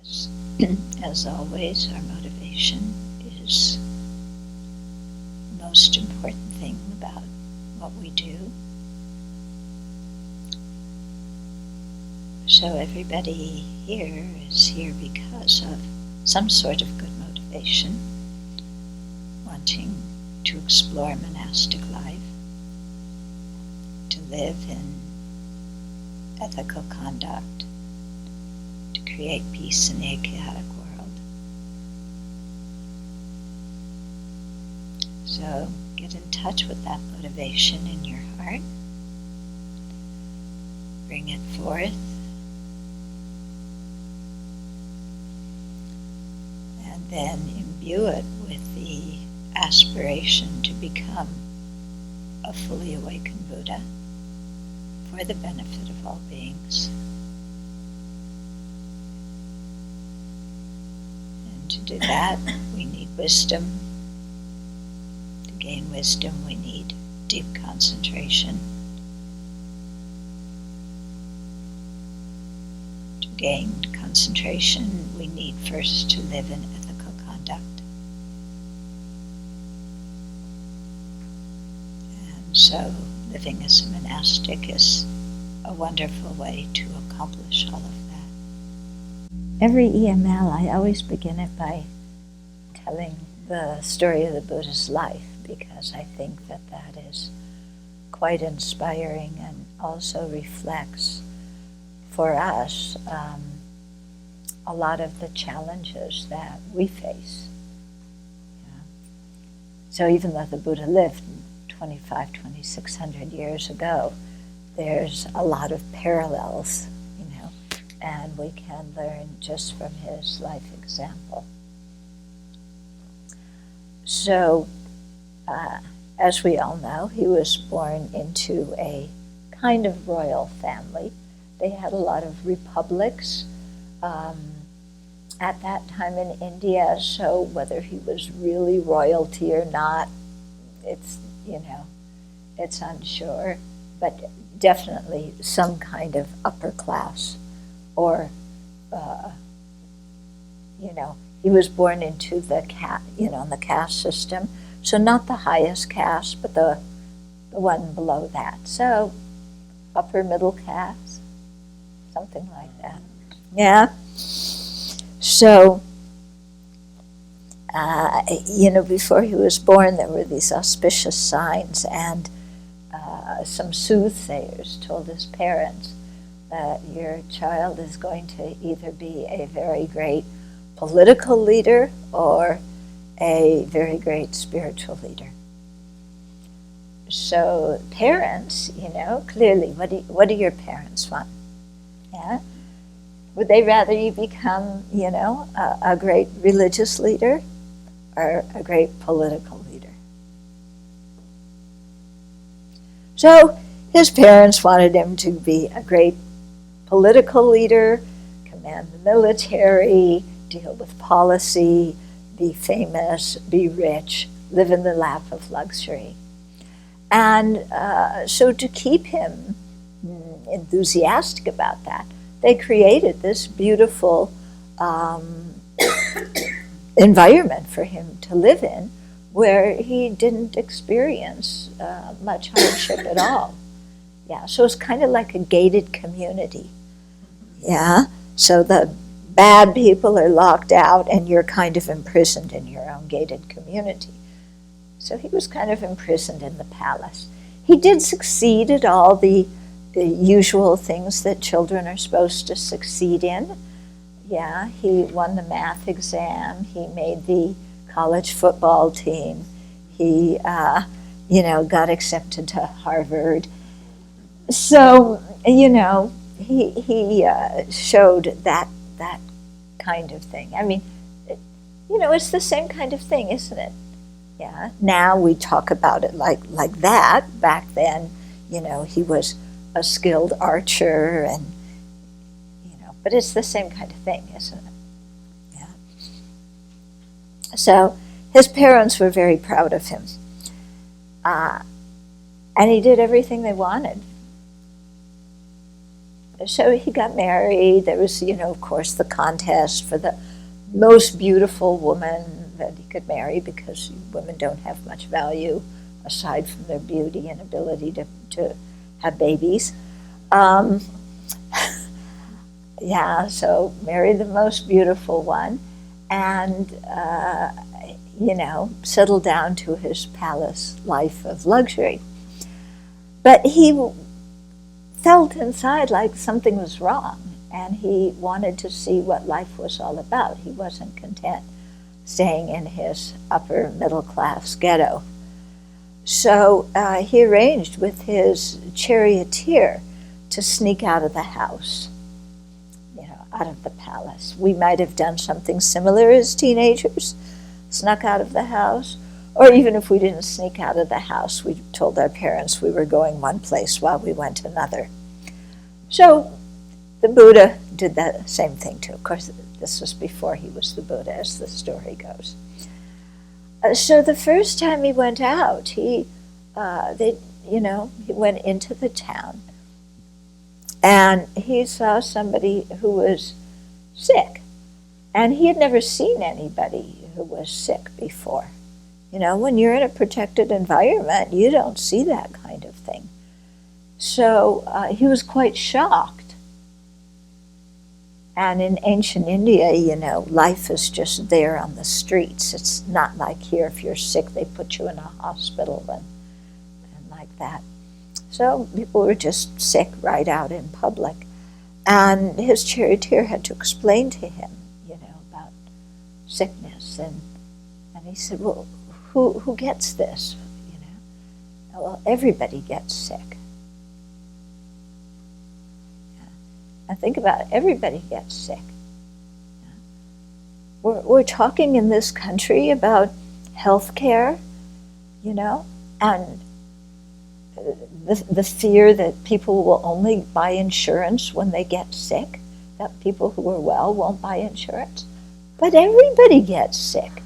As, as always, our motivation is the most important thing about what we do. So everybody here is here because of some sort of good motivation, wanting to explore monastic life, to live in ethical conduct, to create peace in a chaotic world. So get in touch with that motivation in your heart. Bring it forth. And then imbue it with the aspiration to become a fully awakened Buddha for the benefit of all beings. And to do that, we need wisdom. To gain wisdom, we need deep concentration. To gain concentration, we need first to live in ethical conduct. And so living as a monastic is a wonderful way to accomplish all of that. Every EML, I always begin it by telling the story of the Buddha's life, because I think that that is quite inspiring and also reflects for us a lot of the challenges that we face. Yeah. So even though the Buddha lived 2,600 years ago, there's a lot of parallels, and we can learn just from his life example. So, as we all know, he was born into a kind of royal family. They had a lot of republics at that time in India, so whether he was really royalty or not, it's unsure, but definitely some kind of upper class, or he was born into the the caste system, so not the highest caste, but the one below that. So upper middle caste, something like that. Yeah. So before he was born, there were these auspicious signs, and some soothsayers told his parents that your child is going to either be a very great political leader or a very great spiritual leader. So parents, clearly, what do your parents want? Yeah? Would they rather you become, a great religious leader or a great political leader? So his parents wanted him to be a great political leader, command the military, deal with policy, be famous, be rich, live in the lap of luxury. And so to keep him enthusiastic about that, they created this beautiful environment for him to live in, where he didn't experience much hardship at all. Yeah, so it's kind of like a gated community. Yeah, so the bad people are locked out and you're kind of imprisoned in your own gated community. So he was kind of imprisoned in the palace. He did succeed at all the usual things that children are supposed to succeed in. Yeah, he won the math exam. He made the college football team. He, got accepted to Harvard. So, he showed that kind of thing. I mean, it's the same kind of thing, isn't it? Yeah. Now we talk about it like that. Back then, he was a skilled archer, and but it's the same kind of thing, isn't it? Yeah. So his parents were very proud of him, and he did everything they wanted. so he got married. There was, of course, the contest for the most beautiful woman that he could marry, because women don't have much value aside from their beauty and ability to have babies. Yeah, so marry the most beautiful one, and settle down to his palace life of luxury. But he felt inside like something was wrong, and he wanted to see what life was all about. He wasn't content staying in his upper middle class ghetto. So he arranged with his charioteer to sneak out of the house, out of the palace. We might have done something similar as teenagers, snuck out of the house, or even if we didn't sneak out of the house, we told our parents we were going one place while we went another. So the Buddha did the same thing too. Of course, this was before he was the Buddha, as the story goes. So the first time he went out, he went into the town, and he saw somebody who was sick, and he had never seen anybody who was sick before. When you're in a protected environment, you don't see that kind of thing. So he was quite shocked. And in ancient India, life is just there on the streets. It's not like here, if you're sick, they put you in a hospital and like that. So people were just sick right out in public. And his charioteer had to explain to him, about sickness. And he said, well, who gets this? Well, everybody gets sick. And think about it, everybody gets sick. We're talking in this country about health care, and the fear that people will only buy insurance when they get sick, that people who are well won't buy insurance. But everybody gets sick.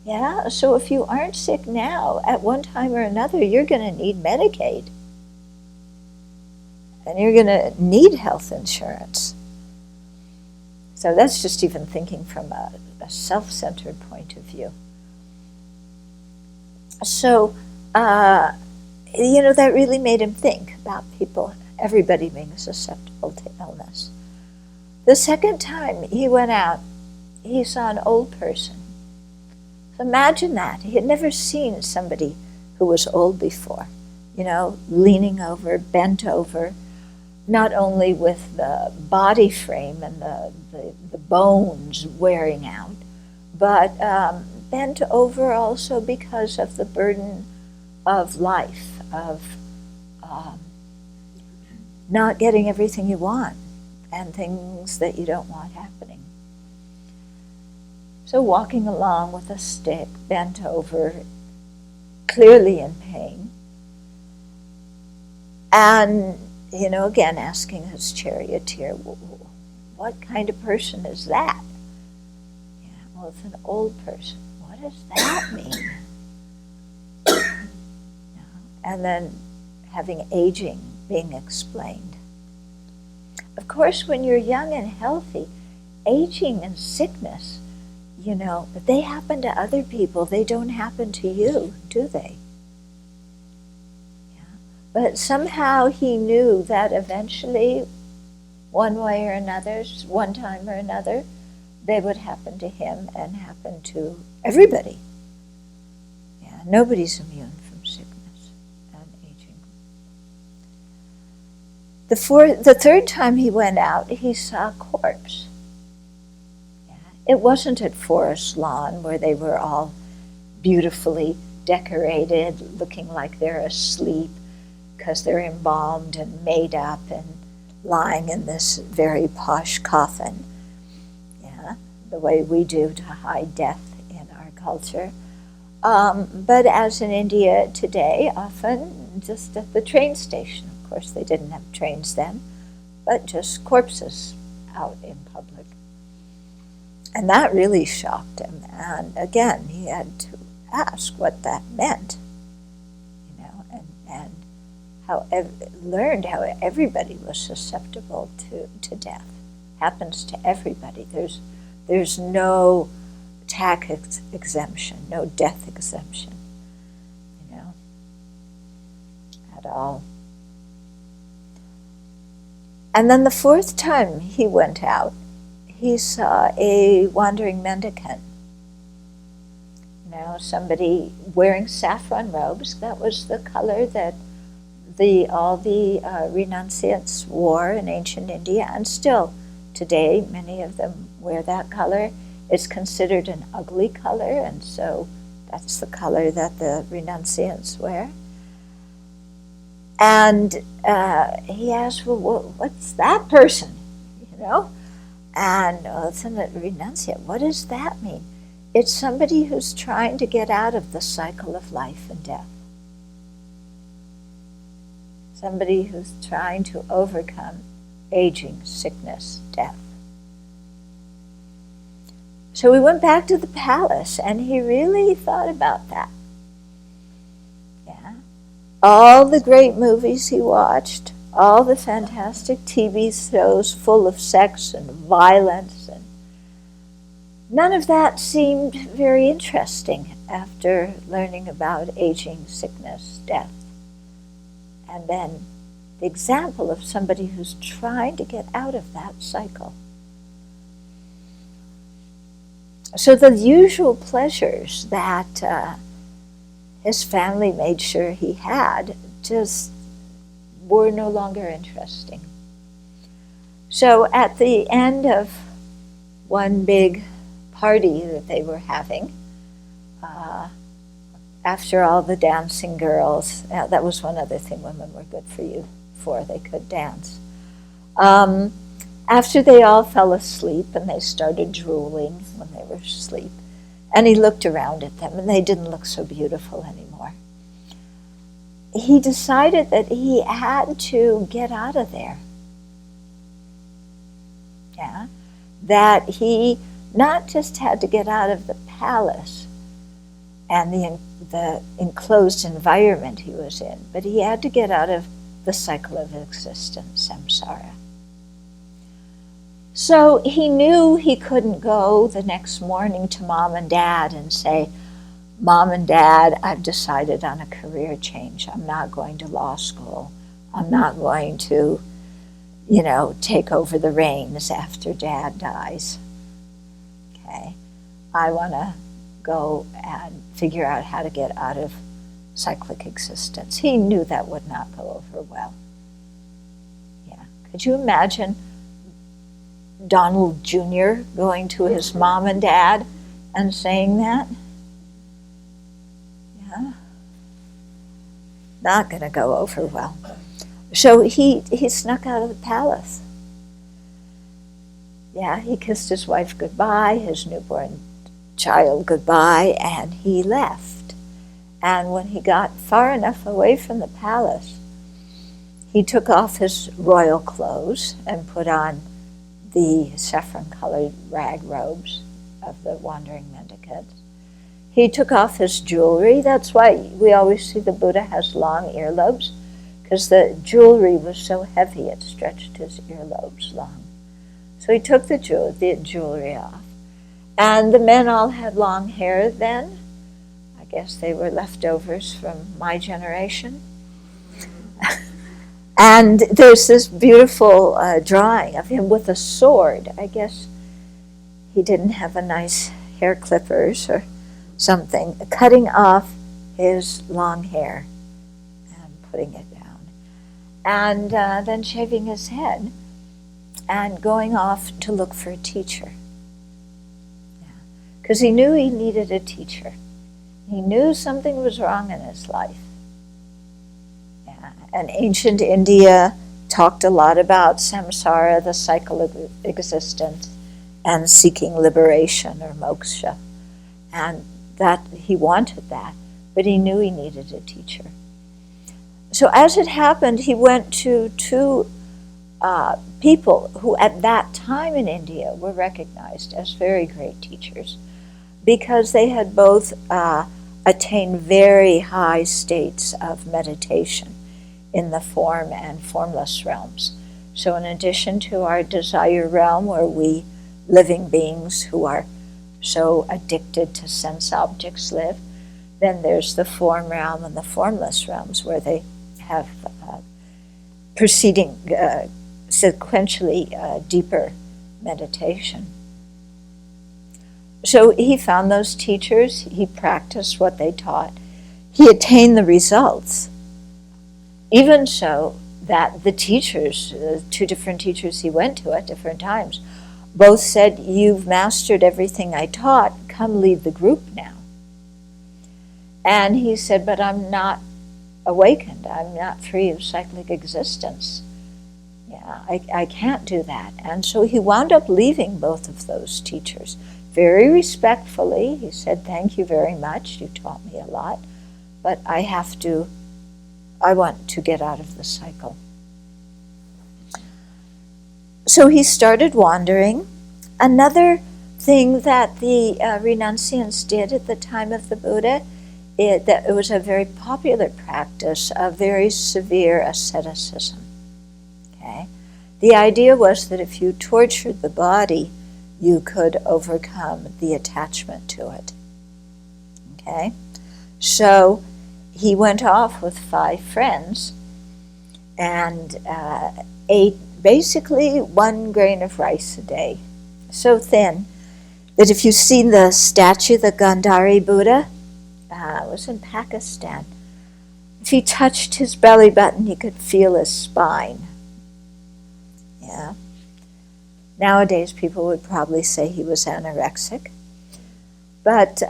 Yeah, so if you aren't sick now, at one time or another, you're going to need Medicaid. And you're going to need health insurance. So that's just even thinking from a self-centered point of view. So, that really made him think about everybody being susceptible to illness. The second time he went out, he saw an old person. So imagine that. He had never seen somebody who was old before, leaning over, bent over, not only with the body frame and the bones wearing out, but bent over also because of the burden of life, of not getting everything you want and things that you don't want happening. So walking along with a stick, bent over, clearly in pain, and again, asking his charioteer, what kind of person is that? Yeah, well, it's an old person. What does that mean? And then having aging being explained. Of course, when you're young and healthy, aging and sickness, they happen to other people. They don't happen to you, do they? But somehow he knew that eventually, one way or another, one time or another, they would happen to him and happen to everybody. Yeah, nobody's immune from sickness and aging. The third time he went out, he saw a corpse. Yeah, it wasn't at Forest Lawn where they were all beautifully decorated, looking like they're asleep, because they're embalmed and made up and lying in this very posh coffin, the way we do to hide death in our culture. But as in India today, often just at the train station. Of course, they didn't have trains then, but just corpses out in public. And that really shocked him. And again, he had to ask what that meant, and learned how everybody was susceptible to death. Happens to everybody. There's no tax exemption, no death exemption, at all. And then the fourth time he went out, he saw a wandering mendicant. Somebody wearing saffron robes. That was the color that all the renunciates wore in ancient India, and still today many of them wear that color. It's considered an ugly color, and so that's the color that the renunciates wear. And he asked, well, what's that person? And it's a renunciate. What does that mean? It's somebody who's trying to get out of the cycle of life and death. Somebody who's trying to overcome aging, sickness, death. So we went back to the palace, and he really thought about that. Yeah. All the great movies he watched, all the fantastic TV shows full of sex and violence, and none of that seemed very interesting after learning about aging, sickness, death. And then the example of somebody who's trying to get out of that cycle. So the usual pleasures that his family made sure he had just were no longer interesting. So at the end of one big party that they were having, after all the dancing girls, that was one other thing women were good for, they could dance. After they all fell asleep and they started drooling when they were asleep, and he looked around at them and they didn't look so beautiful anymore, he decided that he had to get out of there. Yeah, that he not just had to get out of the palace and the enclosed environment he was in, but he had to get out of the cycle of existence, samsara. So he knew he couldn't go the next morning to Mom and Dad and say, Mom and Dad, I've decided on a career change. I'm not going to law school. I'm not going to, take over the reins after Dad dies. Okay, I want to go and figure out how to get out of cyclic existence. He knew that would not go over well. Yeah, could you imagine Donald Jr. going to his mom and dad and saying that? Yeah, not going to go over well. So he snuck out of the palace. Yeah, he kissed his wife goodbye, his newborn child goodbye, and he left. And when he got far enough away from the palace, he took off his royal clothes and put on the saffron-colored rag robes of the wandering mendicants. He took off his jewelry. That's why we always see the Buddha has long earlobes, because the jewelry was so heavy it stretched his earlobes long. So he took the jewelry off. And the men all had long hair then. I guess they were leftovers from my generation. And there's this beautiful drawing of him with a sword. I guess he didn't have a nice hair clippers or something, cutting off his long hair and putting it down. And then shaving his head and going off to look for a teacher. Because he knew he needed a teacher. He knew something was wrong in his life. Yeah. And ancient India talked a lot about samsara, the cycle of existence, and seeking liberation or moksha. And that he wanted that, but he knew he needed a teacher. So as it happened, he went to two people who at that time in India were recognized as very great teachers, because they had both attained very high states of meditation in the form and formless realms. So in addition to our desire realm, where we living beings who are so addicted to sense objects live, then there's the form realm and the formless realms, where they have proceeding sequentially deeper meditation. So he found those teachers, he practiced what they taught, he attained the results. Even so that the teachers, two different teachers he went to at different times, both said, "You've mastered everything I taught, come lead the group now." And he said, "But I'm not awakened, I'm not free of cyclic existence. Yeah, I can't do that." And so he wound up leaving both of those teachers. Very respectfully, he said, "Thank you very much, you taught me a lot, but I want to get out of the cycle." So he started wandering. Another thing that the renunciants did at the time of the Buddha, it was a very popular practice of very severe asceticism. Okay? The idea was that if you tortured the body, you could overcome the attachment to it. Okay? So he went off with 5 friends and ate basically 1 grain of rice a day. So thin that if you've seen the statue, the Gandhari Buddha, it was in Pakistan. If he touched his belly button, you could feel his spine. Yeah. Nowadays, people would probably say he was anorexic. But,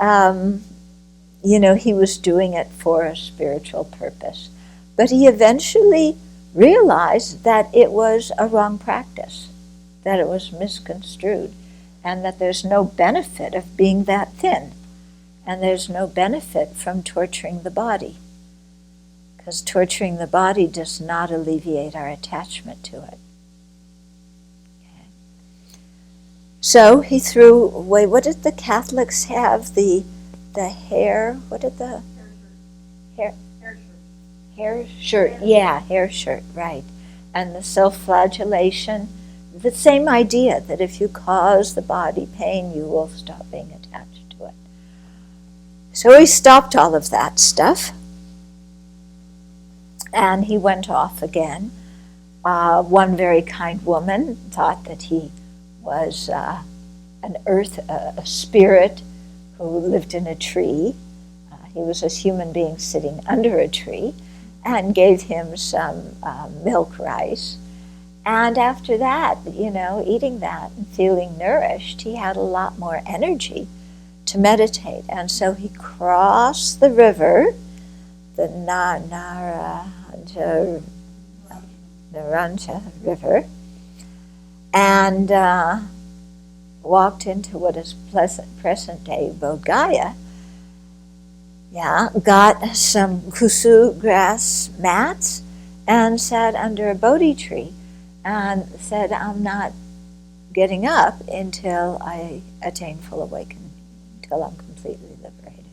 he was doing it for a spiritual purpose. But he eventually realized that it was a wrong practice, that it was misconstrued, and that there's no benefit of being that thin, and there's no benefit from torturing the body, because torturing the body does not alleviate our attachment to it. Okay. So he threw away, what did the Catholics have? The hair, what did the hair shirt, yeah, hair shirt, right. And the self-flagellation, the same idea that if you cause the body pain, you will stop being attached to it. So he stopped all of that stuff, and he went off again. One very kind woman thought that he was a spirit who lived in a tree. He was a human being sitting under a tree, and gave him some milk rice. And after that, eating that and feeling nourished, he had a lot more energy to meditate. And so he crossed the river, the Naranja River, and walked into what is present-day Bodh Gaya. Yeah, got some kusu grass mats and sat under a Bodhi tree and said, "I'm not getting up until I attain full awakening, until I'm completely liberated."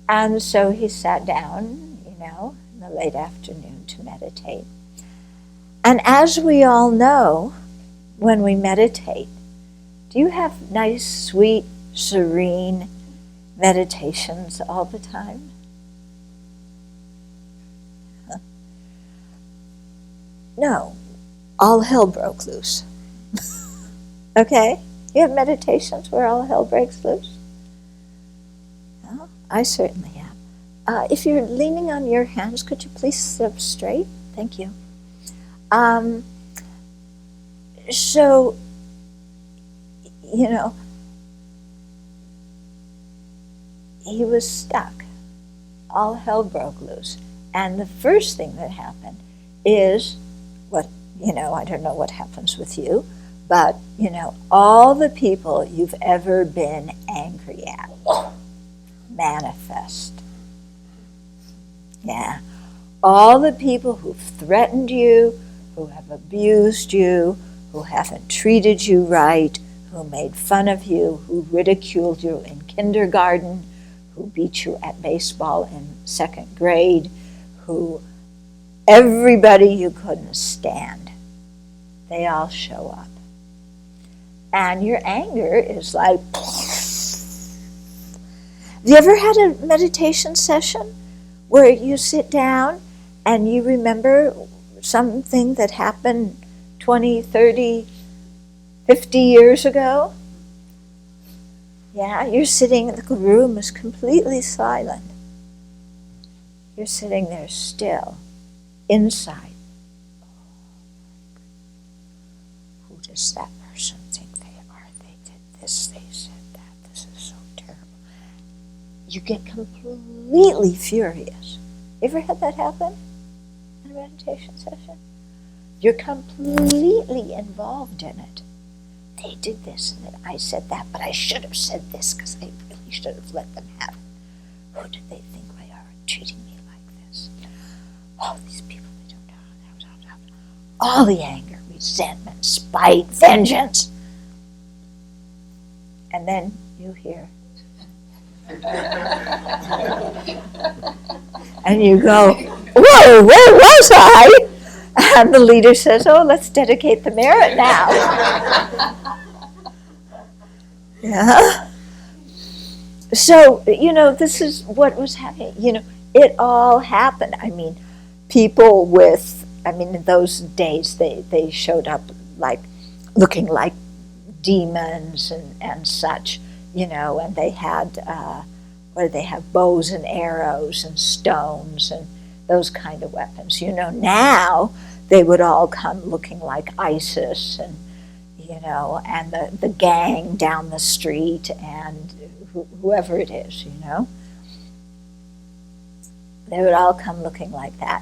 And so he sat down, in the late afternoon to meditate. And as we all know, when we meditate, do you have nice, sweet, serene meditations all the time? Huh? No, all hell broke loose. Okay? You have meditations where all hell breaks loose? No, I certainly have. If you're leaning on your hands, could you please sit up straight? Thank you. So, he was stuck. All hell broke loose. And the first thing that happened is I don't know what happens with you, but, all the people you've ever been angry at manifest. Yeah. All the people who've threatened you, who have abused you, who haven't treated you right, who made fun of you, who ridiculed you in kindergarten, who beat you at baseball in second grade, who everybody you couldn't stand, they all show up. And your anger is like, have you ever had a meditation session where you sit down and you remember something that happened 20, 30, 50 years ago? Yeah, you're sitting, the room is completely silent. You're sitting there still, inside. Who does that person think they are? They did this, they said that, this is so terrible. You get completely furious. Ever had that happen in a meditation session? You're completely involved in it. They did this and then I said that, but I should have said this because I really should have let them have it. Who did they think they are treating me like this? Oh, these people, they don't know. All the anger, resentment, spite, vengeance. And then you hear. And you go, whoa, where was I? And the leader says, oh, let's dedicate the merit now. Yeah. So, this is what was happening. It all happened. I mean, people in those days, they showed up looking like demons and such, and they had, they have bows and arrows and stones and those kind of weapons. Now they would all come looking like ISIS and the gang down the street and whoever it is, They would all come looking like that.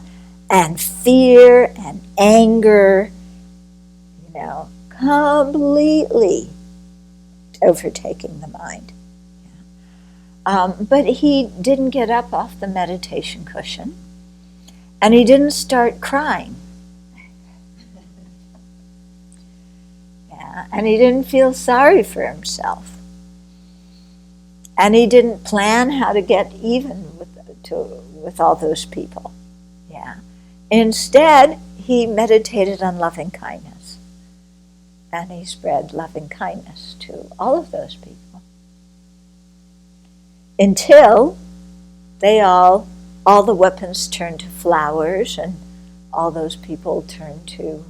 And fear and anger, completely overtaking the mind. But he didn't get up off the meditation cushion, and he didn't start crying. And he didn't feel sorry for himself. And he didn't plan how to get even with all those people. Yeah. Instead, he meditated on loving kindness. And he spread loving kindness to all of those people. Until all the weapons turned to flowers, and all those people turned to,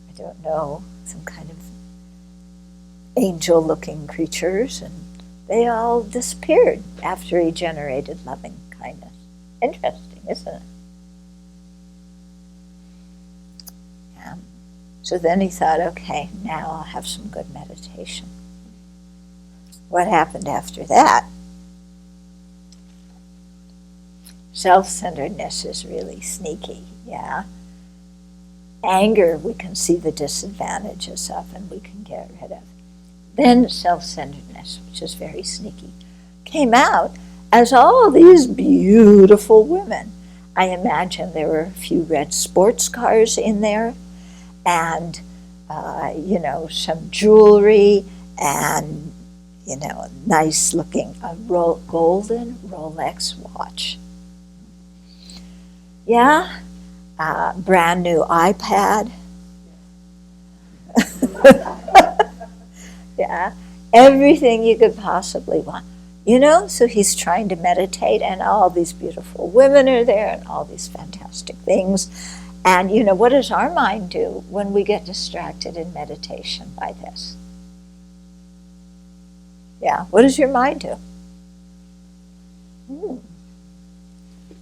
I don't know, some kind of angel-looking creatures, and they all disappeared after he generated loving kindness. Interesting, isn't it? Yeah. So then he thought, okay, now I'll have some good meditation. What happened after that? Self-centeredness is really sneaky, yeah. Anger, we can see the disadvantages of and we can get rid of. Then self-centeredness, which is very sneaky, came out as all these beautiful women. I imagine there were a few red sports cars in there, and some jewelry, and a nice looking golden Rolex watch. Yeah, brand new iPad. Yeah, everything you could possibly want. So he's trying to meditate, and all these beautiful women are there, and all these fantastic things. And what does our mind do when we get distracted in meditation by this? Yeah, what does your mind do?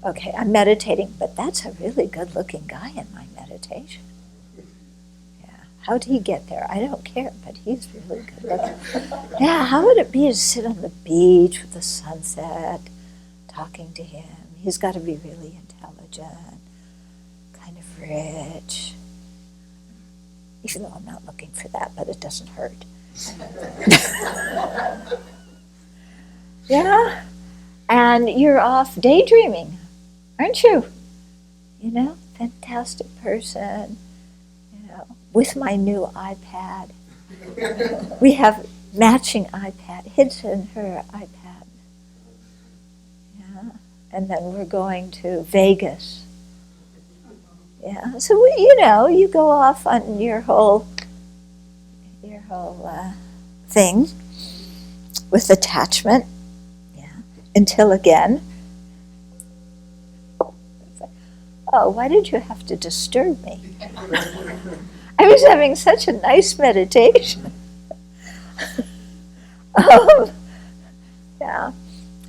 Okay, I'm meditating, but that's a really good-looking guy in my meditation. How'd he get there? I don't care, but he's really good looking. Yeah, how would it be to sit on the beach with the sunset, talking to him? He's got to be really intelligent, kind of rich. Even though I'm not looking for that, but it doesn't hurt. Yeah, and you're off daydreaming, aren't you? Fantastic person. With my new iPad. We have matching iPad, his and her iPad. and then we're going to Vegas. Yeah, so you go off on your whole thing with attachment, until again, oh, why did you have to disturb me? I was having such a nice meditation. Yeah.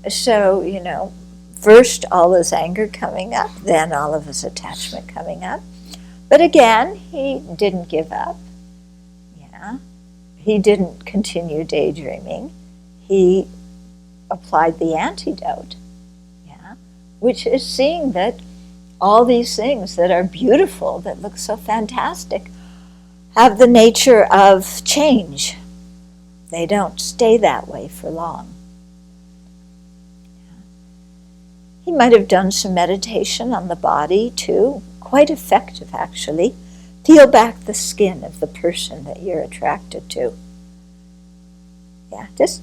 So, first all his anger coming up, then all of his attachment coming up. But again, he didn't give up. Yeah. He didn't continue daydreaming. He applied the antidote, which is seeing that all these things that are beautiful, that look so fantastic, have the nature of change. They don't stay that way for long. He might have done some meditation on the body too, quite effective actually. Peel back the skin of the person that you're attracted to. Just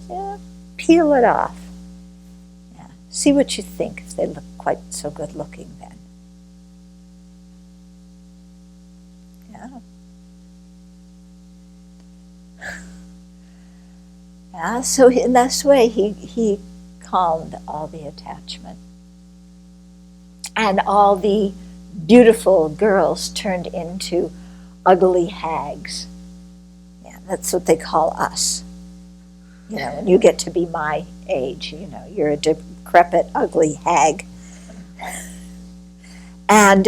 peel it off. See what you think if they look quite so good looking then. So in this way he calmed all the attachment. And all the beautiful girls turned into ugly hags. That's what they call us. When you get to be my age, you're a decrepit, ugly hag. And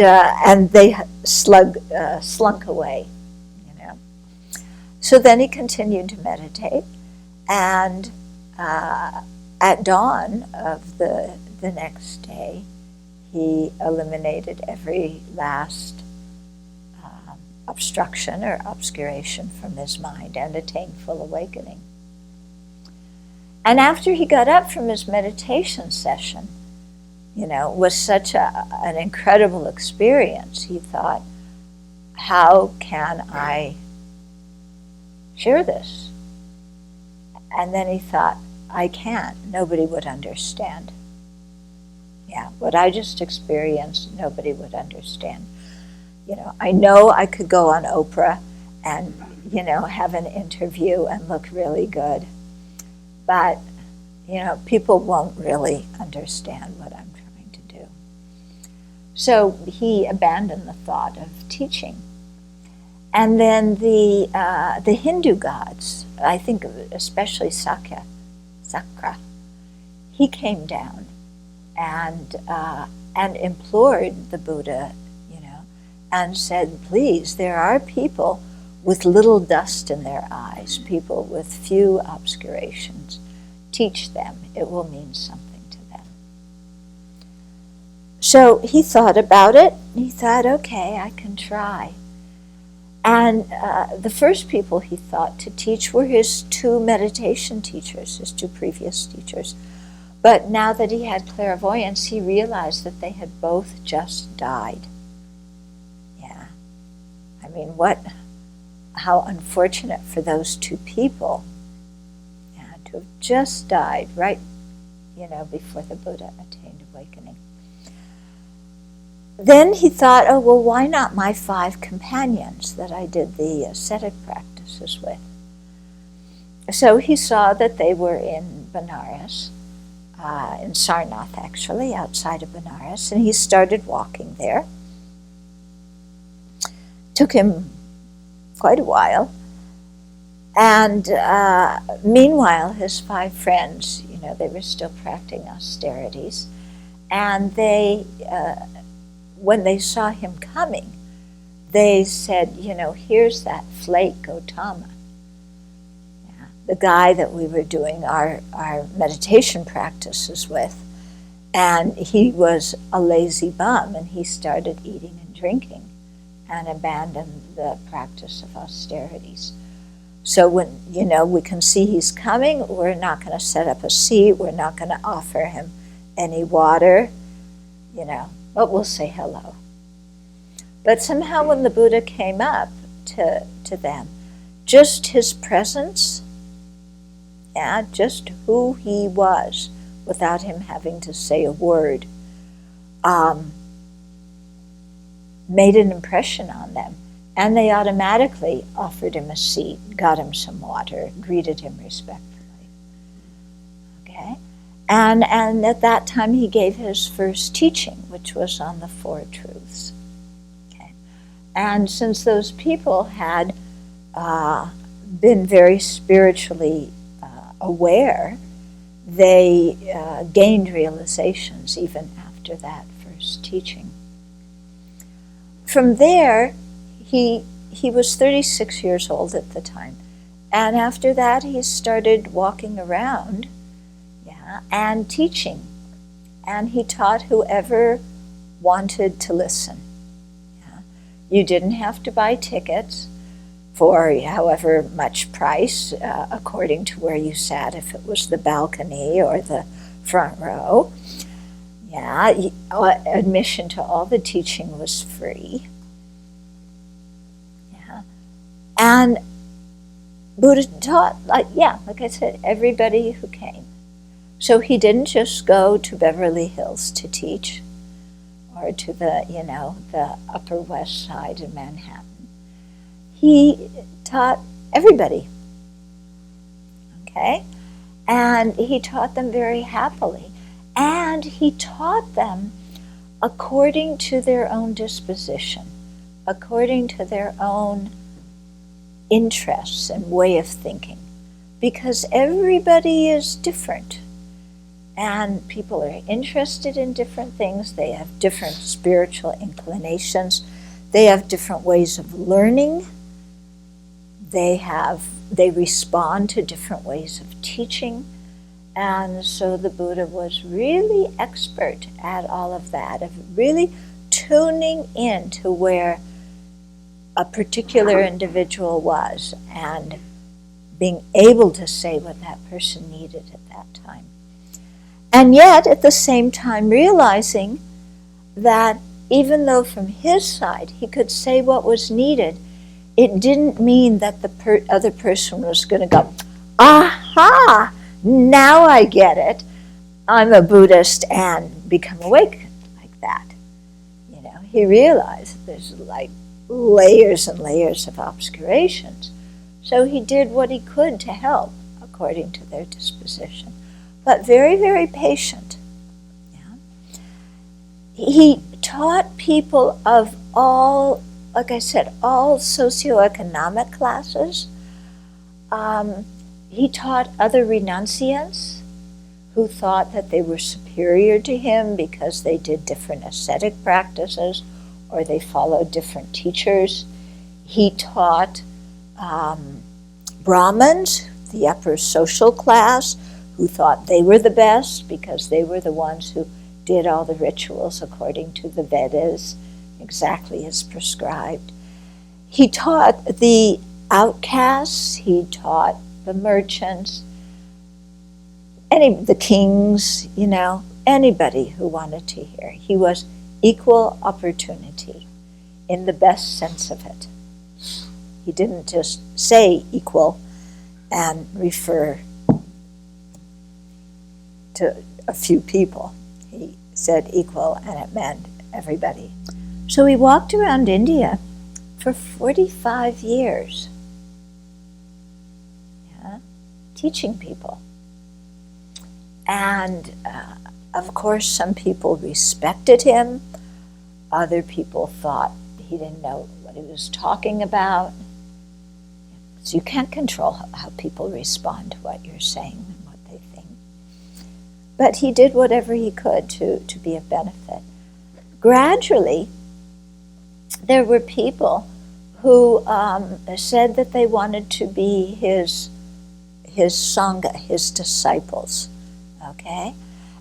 they slunk away, So then he continued to meditate, and at dawn of the next day, he eliminated every last obstruction or obscuration from his mind and attained full awakening. And after he got up from his meditation session, was such an incredible experience. He thought, how can I share this? And then he thought, I can't. Nobody would understand. What I just experienced, nobody would understand. I know I could go on Oprah and, have an interview and look really good. But, people won't really understand what I'm trying to do. So he abandoned the thought of teaching. And then the Hindu gods, I think especially Sakra, he came down and implored the Buddha, and said, please, there are people with little dust in their eyes, people with few obscurations. Teach them. It will mean something to them. So he thought about it. He thought, okay, I can try. And the first people he thought to teach were his two meditation teachers, his two previous teachers. But now that he had clairvoyance, he realized that they had both just died. How unfortunate for those two people to have just died right, before the Buddha attained awakening. Then he thought, oh, well, why not my 5 companions that I did the ascetic practices with? So he saw that they were in Benares, in Sarnath actually, outside of Benares, and he started walking there. Took him quite a while. And meanwhile, his 5 friends, they were still practicing austerities. And they, when they saw him coming, they said, here's that flake Gautama. The guy that we were doing our meditation practices with. And he was a lazy bum, and he started eating and drinking and abandoned the practice of austerities. So when, we can see he's coming, we're not going to set up a seat, we're not going to offer him any water, but we'll say hello. But somehow when the Buddha came up to them, just his presence, just who he was, without him having to say a word, made an impression on them. And they automatically offered him a seat, got him some water, greeted him respectfully. Okay? And at that time he gave his first teaching, which was on the Four Truths. Okay? And since those people had been very spiritually aware, they gained realizations even after that first teaching. From there, he was 36 years old at the time. And after that, he started walking around and teaching. And he taught whoever wanted to listen. You didn't have to buy tickets for however much price, according to where you sat, if it was the balcony or the front row. Admission to all the teaching was free. And Buddha taught, like I said, everybody who came. So he didn't just go to Beverly Hills to teach, or to the Upper West Side of Manhattan. He taught everybody. Okay? And he taught them very happily. And he taught them according to their own disposition, according to their own interests and way of thinking. Because everybody is different. And people are interested in different things. They have different spiritual inclinations. They have different ways of learning. They respond to different ways of teaching. And so the Buddha was really expert at all of that, of really tuning in to where a particular individual was and being able to say what that person needed at that time. And yet, at the same time, realizing that even though from his side he could say what was needed, it didn't mean that the other person was going to go, aha, now I get it. I'm a Buddhist, and become awake like that. He realized there's like layers and layers of obscurations. So he did what he could to help according to their disposition. But very, very patient. He taught people of all, like I said, all socioeconomic classes. He taught other renunciants who thought that they were superior to him because they did different ascetic practices or they followed different teachers. He taught Brahmins, the upper social class, who thought they were the best because they were the ones who did all the rituals according to the Vedas, exactly as prescribed. He taught the outcasts, he taught the merchants, the kings, anybody who wanted to hear. He was equal opportunity in the best sense of it. He didn't just say equal and refer to a few people. He said equal, and it meant everybody. So he walked around India for 45 years, teaching people. And of course, some people respected him. Other people thought he didn't know what he was talking about. So you can't control how people respond to what you're saying and what they think. But he did whatever he could to be of benefit. Gradually, there were people who said that they wanted to be his Sangha, his disciples, okay?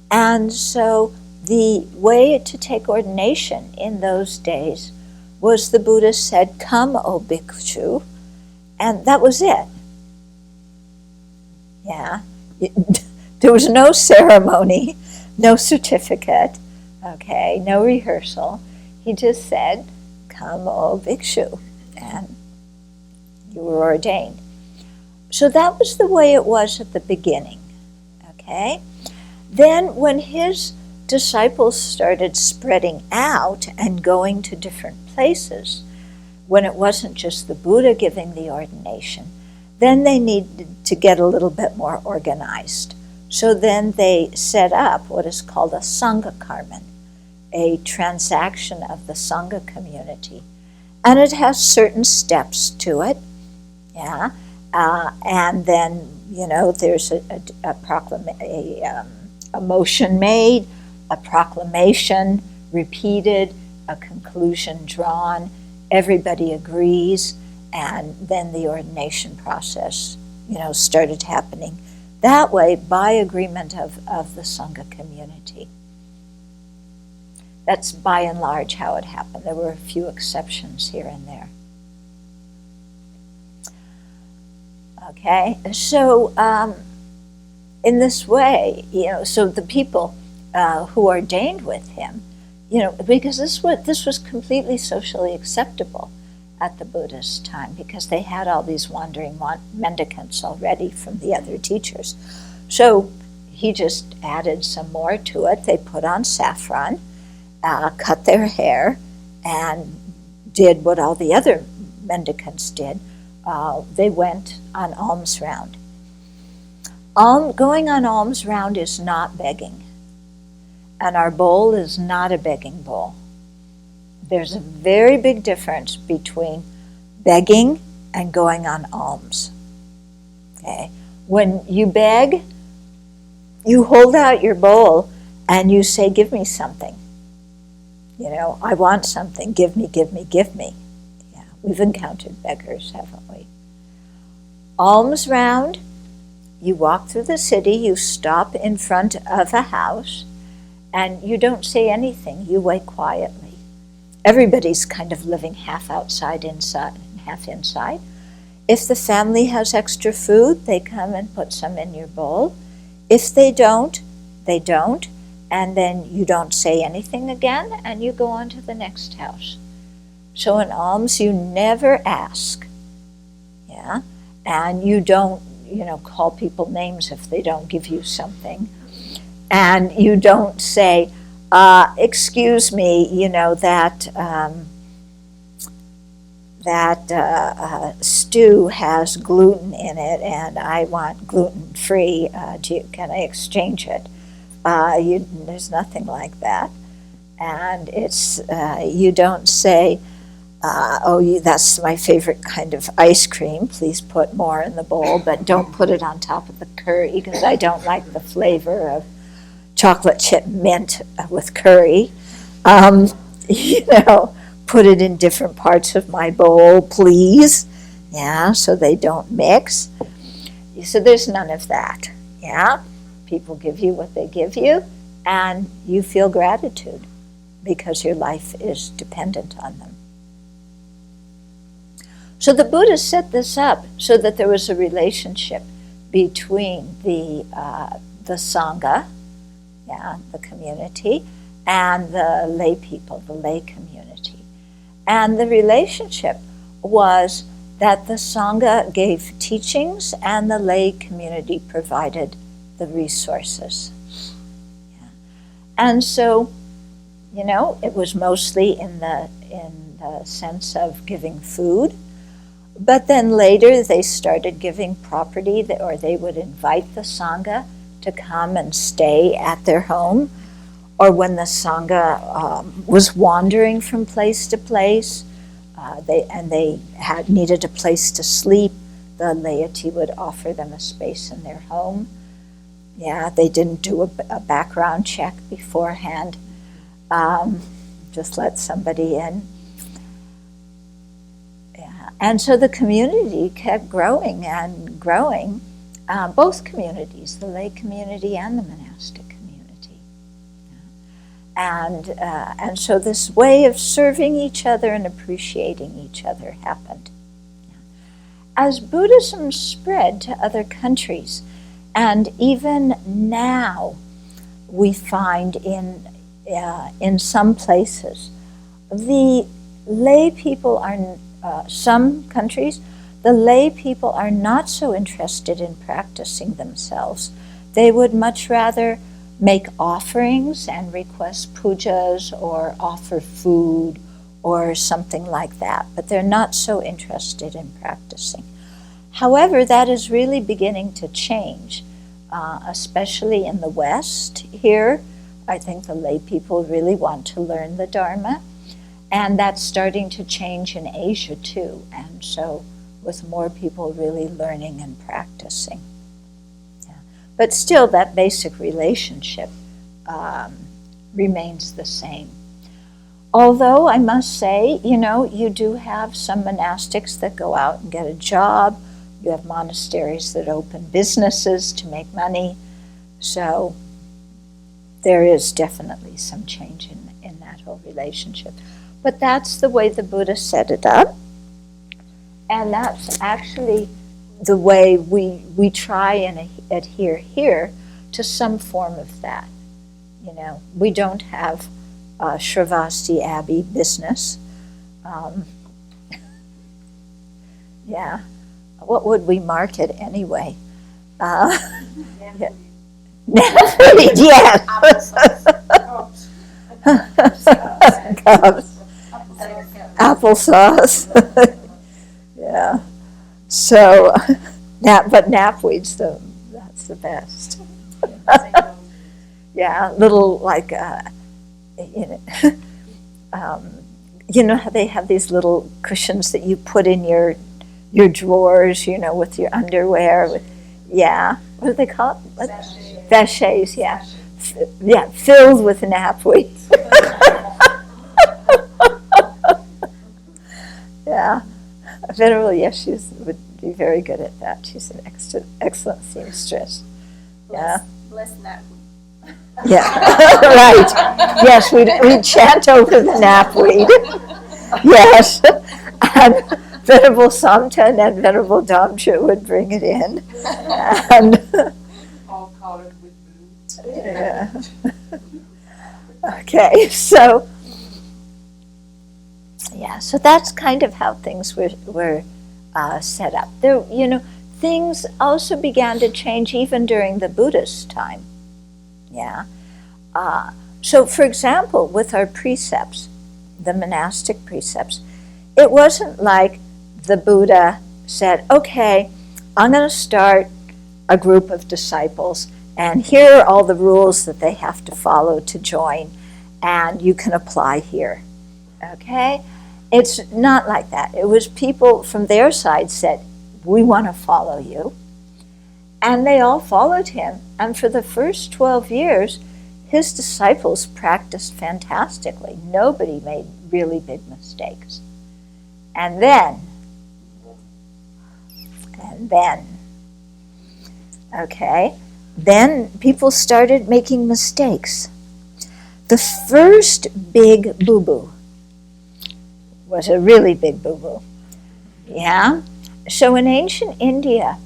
And so the way to take ordination in those days was the Buddha said, "Come, O bhikshu," and that was it. There was no ceremony, no certificate, okay, no rehearsal. He just said, "Come, O bhikshu," and you were ordained. So that was the way it was at the beginning, okay? Then when his disciples started spreading out and going to different places, when it wasn't just the Buddha giving the ordination, then they needed to get a little bit more organized. So then they set up what is called a Sangha Karman, a transaction of the Sangha community. And it has certain steps to it, yeah. And then, there's a motion made, a proclamation repeated, a conclusion drawn, everybody agrees, and then the ordination process, started happening that way by agreement of the Sangha community. That's by and large how it happened. There were a few exceptions here and there. Okay, so in this way, so the people who ordained with him, because this was completely socially acceptable at the Buddha's time, because they had all these wandering mendicants already from the other teachers. So he just added some more to it. They put on saffron, cut their hair, and did what all the other mendicants did. They went on alms round. Going on alms round is not begging. And our bowl is not a begging bowl. There's a very big difference between begging and going on alms. Okay? When you beg, you hold out your bowl and you say, give me something. I want something. Give me, give me, give me. Yeah, we've encountered beggars, haven't we? Alms round, you walk through the city, you stop in front of a house, and you don't say anything. You wait quietly. Everybody's kind of living half outside, inside, and half inside. If the family has extra food, they come and put some in your bowl. If they don't, they don't. And then you don't say anything again, and you go on to the next house. So in alms, you never ask. Yeah? And you don't, call people names if they don't give you something. And you don't say, excuse me, that stew has gluten in it and I want gluten-free. Can I exchange it? There's nothing like that. And it's you don't say, that's my favorite kind of ice cream. Please put more in the bowl, but don't put it on top of the curry because I don't like the flavor of chocolate chip mint with curry. Put it in different parts of my bowl, please. Yeah, so they don't mix. So there's none of that. Yeah, people give you what they give you, and you feel gratitude because your life is dependent on them. So the Buddha set this up so that there was a relationship between the Sangha, the community, and the lay people, the lay community. And the relationship was that the Sangha gave teachings and the lay community provided the resources. Yeah. And so, it was mostly in the sense of giving food, but then later they started giving property, or they would invite the Sangha to come and stay at their home, or when the Sangha was wandering from place to place, they needed a place to sleep, the laity would offer them a space in their home. Yeah, they didn't do a background check beforehand, just let somebody in. Yeah. And so the community kept growing and growing, both communities, the lay community and the monastic community. Yeah. And so this way of serving each other and appreciating each other happened. Yeah. As Buddhism spread to other countries, and even now we find in some places, the lay people are, some countries, the lay people are not so interested in practicing themselves. They would much rather make offerings and request pujas or offer food or something like that, but they're not so interested in practicing. However, that is really beginning to change, especially in the West here. I think the lay people really want to learn the Dharma, and that's starting to change in Asia too, and so with more people really learning and practicing. Yeah. But still, that basic relationship remains the same. Although I must say, you do have some monastics that go out and get a job. You have monasteries that open businesses to make money. So there is definitely some change in that whole relationship. But that's the way the Buddha set it up. And that's actually the way we try and adhere here to some form of that. We don't have Sravasti Abbey business. Yeah. What would we market anyway? Yeah. Yes. Cups. Applesauce. Yeah. So, but knapweed's that's the best. Yeah, little like, you know how they have these little cushions that you put in your drawers, with your underwear. Yeah, what do they call it? Sachets, yeah. Yeah, filled with knapweed. Yeah. Venerable Yeshu would be very good at that. She's an excellent seamstress. Yeah. Bless knapweed. Yeah, right. Yes, we'd chant over the knapweed. Yes. And Venerable Samten and Venerable Damcha would bring it in. And all collared with boots. Yeah. Okay, so that's kind of how things were set up. There, things also began to change even during the Buddhist time. Yeah. So, for example, with our precepts, the monastic precepts, it wasn't like the Buddha said, okay, I'm going to start a group of disciples, and here are all the rules that they have to follow to join, and you can apply here. Okay? It's not like that. It was people from their side said, we want to follow you. And they all followed him. And for the first 12 years, his disciples practiced fantastically. Nobody made really big mistakes. And then, then people started making mistakes. The first big boo-boo was a really big boo-boo. Yeah? So in ancient India,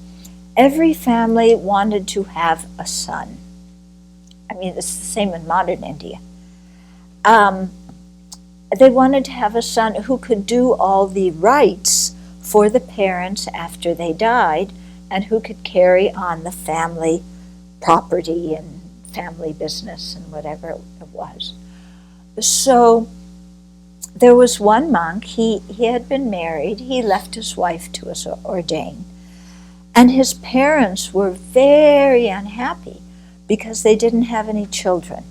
every family wanted to have a son. I mean, it's the same in modern India. They wanted to have a son who could do all the rites for the parents after they died, and who could carry on the family property and family business and whatever it was. So there was one monk, he had been married, he left his wife to ordain. And his parents were very unhappy because they didn't have any children.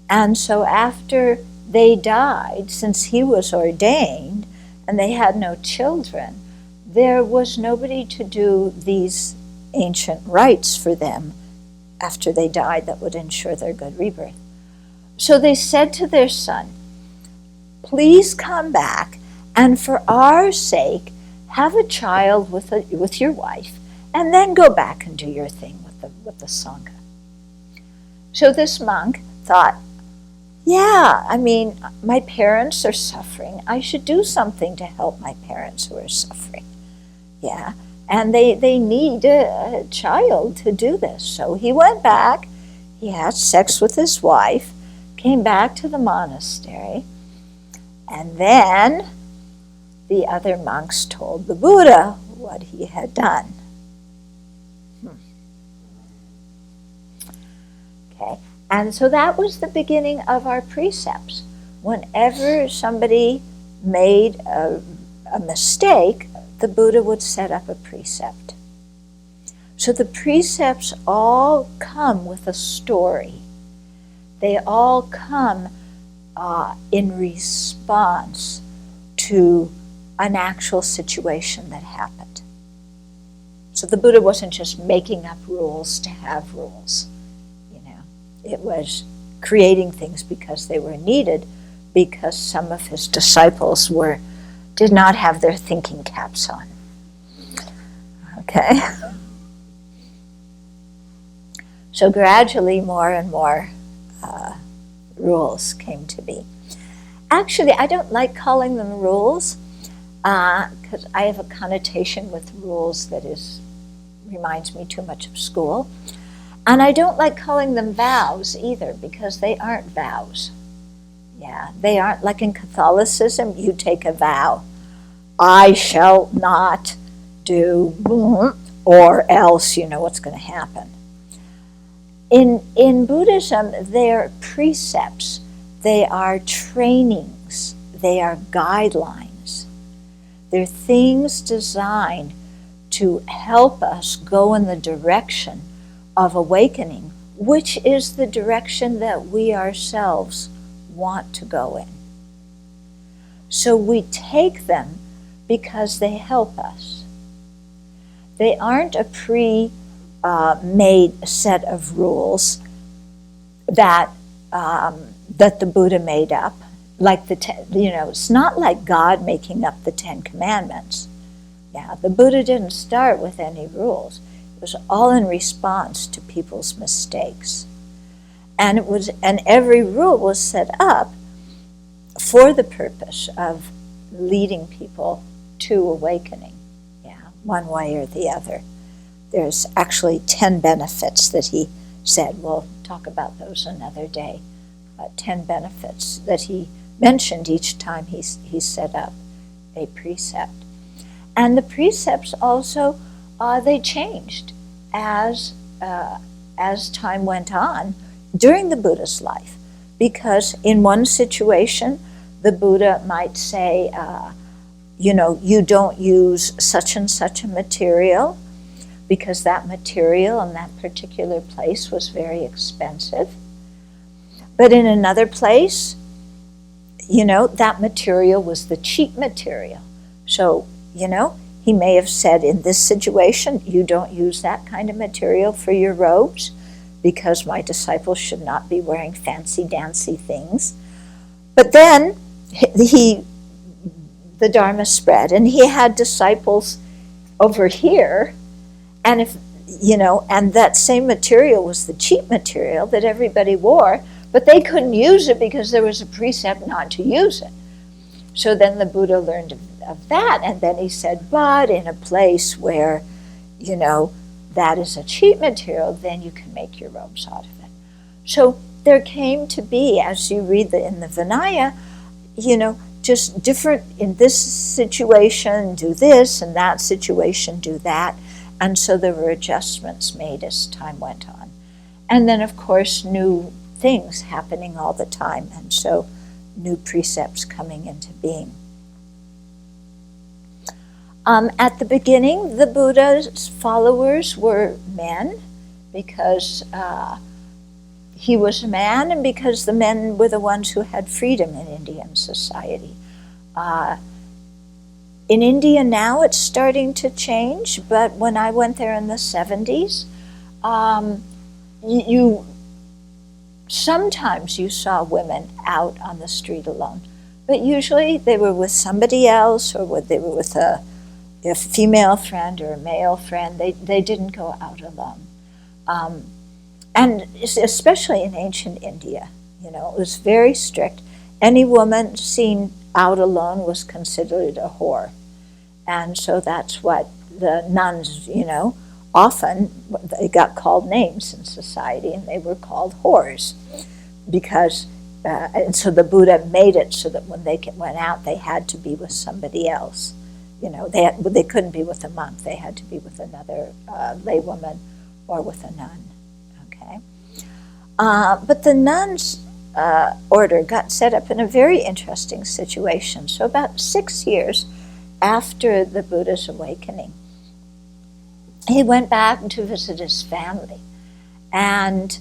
And so after they died, since he was ordained and they had no children, there was nobody to do these ancient rites for them after they died that would ensure their good rebirth. So they said to their son, please come back, and for our sake, have a child with your wife, and then go back and do your thing with the Sangha. So this monk thought, yeah, I mean, my parents are suffering. I should do something to help my parents who are suffering. Yeah, and they need a child to do this. So he went back, he had sex with his wife, came back to the monastery, and then the other monks told the Buddha what he had done. Okay, and so that was the beginning of our precepts. Whenever somebody made a mistake, the Buddha would set up a precept. So the precepts all come with a story. They all come in response to an actual situation that happened. So the Buddha wasn't just making up rules to have rules. It was creating things because they were needed, because some of his disciples did not have their thinking caps on. Okay? So gradually more and more rules came to be. Actually, I don't like calling them rules because I have a connotation with rules that reminds me too much of school. And I don't like calling them vows either, because they aren't vows. Yeah, they aren't like in Catholicism, you take a vow. I shall not do, or else you know what's going to happen. In Buddhism, they're precepts, they are trainings, they are guidelines. They're things designed to help us go in the direction of awakening, which is the direction that we ourselves want to go in. So we take them because they help us. They aren't a pre-made set of rules that the Buddha made up. Like it's not like God making up the 10 Commandments. Yeah, the Buddha didn't start with any rules. It was all in response to people's mistakes. And every rule was set up for the purpose of leading people to awakening, one way or the other. There's actually 10 benefits that he said. We'll talk about those another day. 10 benefits that he mentioned each time he set up a precept. And the precepts also they changed as time went on during the Buddha's life, because in one situation the Buddha might say, you don't use such and such a material because that material in that particular place was very expensive. But in another place, that material was the cheap material. So, he may have said, in this situation, you don't use that kind of material for your robes because my disciples should not be wearing fancy-dancy things. But then the Dharma spread, and he had disciples over here, and and that same material was the cheap material that everybody wore, but they couldn't use it because there was a precept not to use it. So then the Buddha learned of that, and then he said, but in a place where, that is a cheap material, then you can make your robes out of it. So there came to be, as you read in the Vinaya, just different, in this situation, do this, and that situation, do that. And so there were adjustments made as time went on. And then, of course, new things happening all the time, and so new precepts coming into being. At the beginning, the Buddha's followers were men because he was a man, and because the men were the ones who had freedom in Indian society. In India now it's starting to change, but when I went there in the 70s, sometimes you saw women out on the street alone, but usually they were with somebody else, or they were with a female friend or a male friend. They didn't go out alone. And especially in ancient India, it was very strict. Any woman seen out alone was considered a whore. And so that's what the nuns, often they got called names in society, and they were called whores. Because, and so the Buddha made it so that when they went out, they had to be with somebody else. They couldn't be with a monk. They had to be with another laywoman or with a nun. Okay. But the nuns' order got set up in a very interesting situation. So about 6 years after the Buddha's awakening, he went back to visit his family. And,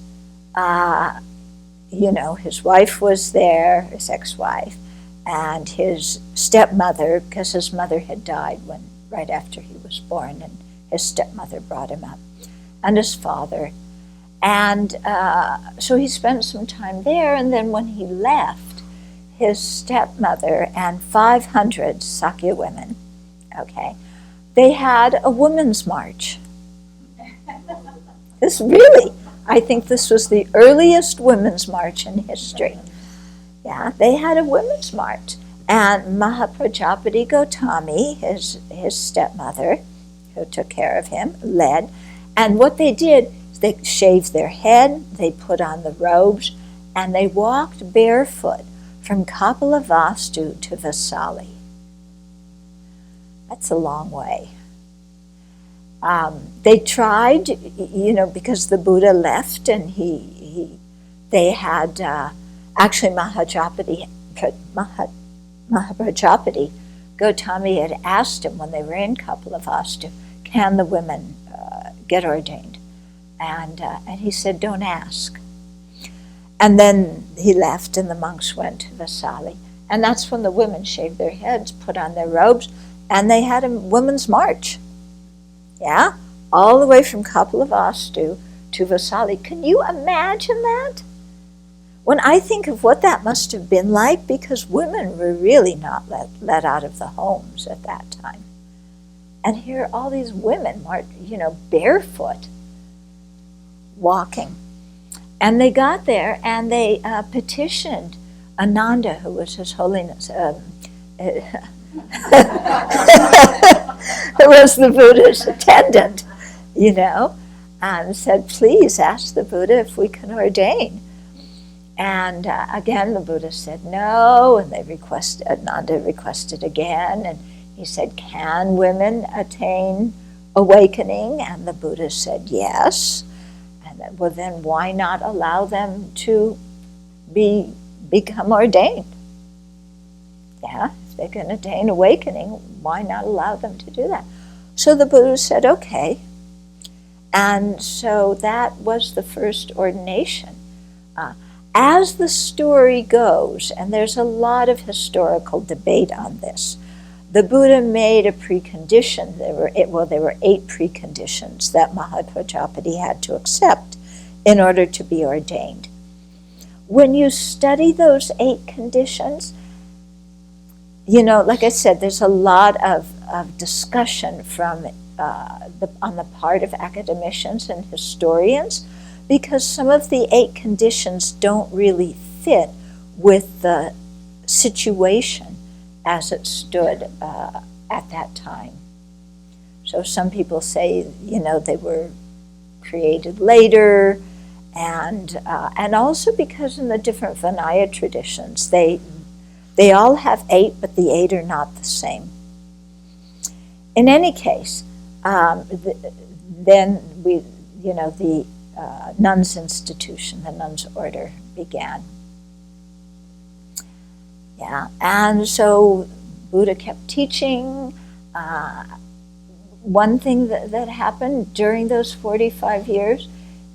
his wife was there, his ex-wife, and his stepmother, because his mother had died right after he was born, and his stepmother brought him up, and his father. And so he spent some time there, and then when he left, his stepmother and 500 Sakya women, they had a women's march. I think this was the earliest women's march in history. Yeah, they had a women's march. And Mahaprajapati Gautami, his stepmother, who took care of him, led. And what they did, they shaved their head, they put on the robes, and they walked barefoot from Kapilavastu to Vasali. That's a long way. They tried, because the Buddha left, and they had, actually Mahaprajapati Gautami had asked him when they were in Kapilavastu, can the women get ordained? And he said, don't ask. And then he left, and the monks went to Vasali. And that's when the women shaved their heads, put on their robes, and they had a women's march. Yeah, all the way from Kapilavastu to Vasali. Can you imagine that? When I think of what that must have been like, because women were really not let out of the homes at that time. And here all these women are, barefoot, walking. And they got there, and they petitioned Ananda, who was His Holiness, who was the Buddha's attendant, and said, please ask the Buddha if we can ordain. And again, the Buddha said no, and Ananda requested again, and he said, can women attain awakening? And the Buddha said yes. And then, well, then why not allow them to become ordained? Yeah, if they can attain awakening, why not allow them to do that? So the Buddha said, okay. And so that was the first ordination. As the story goes, and there's a lot of historical debate on this, the Buddha made a precondition. There were 8 preconditions that Mahaprajapati had to accept in order to be ordained. When you study those 8 conditions, like I said, there's a lot of discussion from on the part of academicians and historians, because some of the 8 conditions don't really fit with the situation as it stood at that time. So some people say, they were created later, and also because in the different Vinaya traditions, they all have 8, but the 8 are not the same. In any case, then the nuns' institution, the nuns' order began. Yeah, and so Buddha kept teaching. One thing that happened during those 45 years